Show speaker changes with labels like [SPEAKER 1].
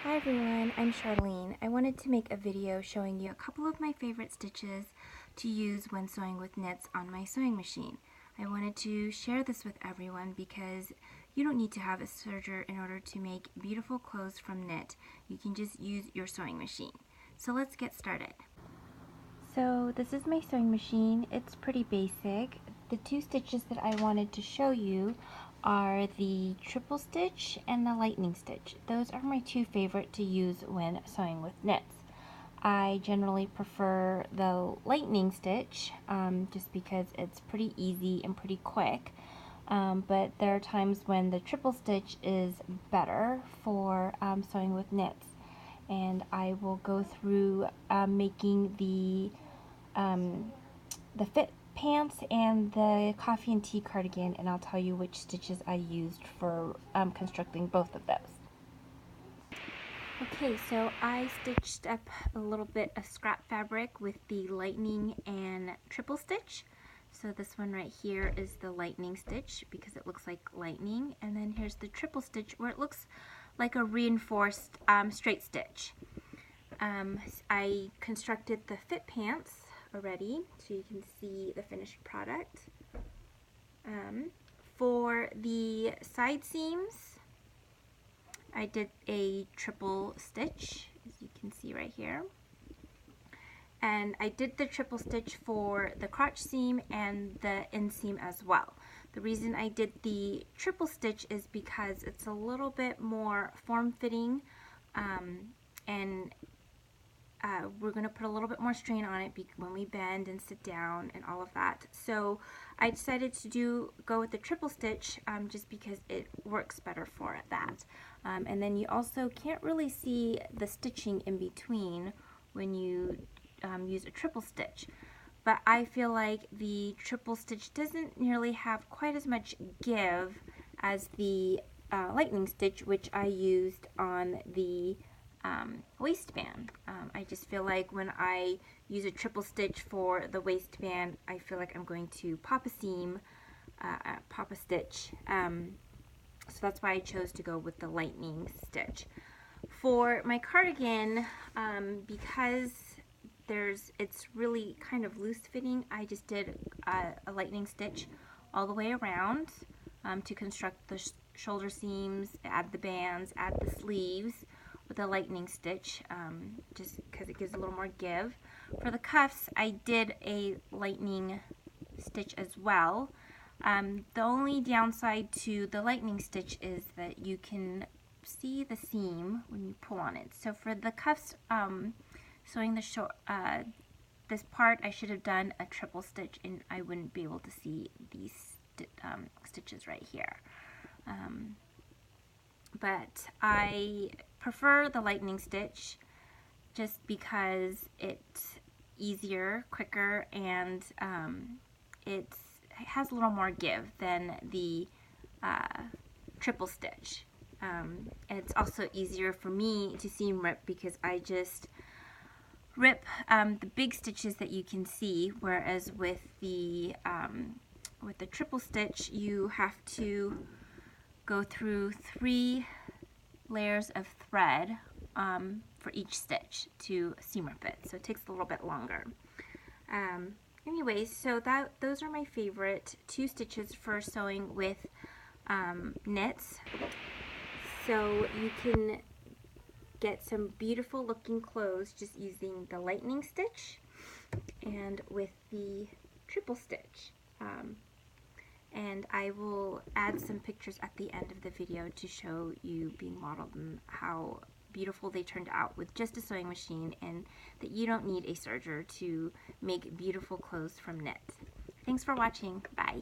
[SPEAKER 1] Hi everyone, I'm Charlene. I wanted to make a video showing you a couple of my favorite stitches to use when sewing with knits on my sewing machine. I wanted to share this with everyone because you don't need to have a serger in order to make beautiful clothes from knit. You can just use your sewing machine. So let's get started. So this is my sewing machine. It's pretty basic. The two stitches that I wanted to show you are the triple stitch and the lightning stitch. Those are my two favorite to use when sewing with knits. I generally prefer the lightning stitch just because it's pretty easy and pretty quick. But there are times when the triple stitch is better for sewing with knits. And I will go through making the fit pants and the coffee and tea cardigan, and I'll tell you which stitches I used for constructing both of those. Okay, so I stitched up a little bit of scrap fabric with the lightning and triple stitch. So this one right here is the lightning stitch because it looks like lightning, and then here's the triple stitch where it looks like a reinforced straight stitch. I constructed the fit pants already, so you can see the finished product. For the side seams, I did a triple stitch, as you can see right here. And I did the triple stitch for the crotch seam and the inseam as well. The reason I did the triple stitch is because it's a little bit more form-fitting, and we're going to put a little bit more strain on it when we bend and sit down and all of that. So I decided to go with the triple stitch just because it works better for that. And then you also can't really see the stitching in between when you use a triple stitch. But I feel like the triple stitch doesn't nearly have quite as much give as the lightning stitch, which I used on the waistband. I just feel like when I use a triple stitch for the waistband, I feel like I'm going to pop a seam, pop a stitch. So that's why I chose to go with the lightning stitch. For my cardigan, because it's really kind of loose fitting, I just did a lightning stitch all the way around to construct the shoulder seams, add the bands, add the sleeves with a lightning stitch, just because it gives a little more give. For the cuffs, I did a lightning stitch as well. The only downside to the lightning stitch is that you can see the seam when you pull on it. So for the cuffs, sewing this part, I should have done a triple stitch and I wouldn't be able to see these stitches right here. But I prefer the lightning stitch just because it's easier, quicker, and it has a little more give than the triple stitch. It's also easier for me to seam rip because I just rip the big stitches that you can see, whereas with the triple stitch you have to go through 3 layers of thread for each stitch to seam rip it, so it takes a little bit longer. Anyways, so those are my favorite 2 stitches for sewing with knits. So you can get some beautiful looking clothes just using the lightning stitch and with the triple stitch. And I will add some pictures at the end of the video to show you being modeled and how beautiful they turned out with just a sewing machine, and that you don't need a serger to make beautiful clothes from knit. Thanks for watching. Bye.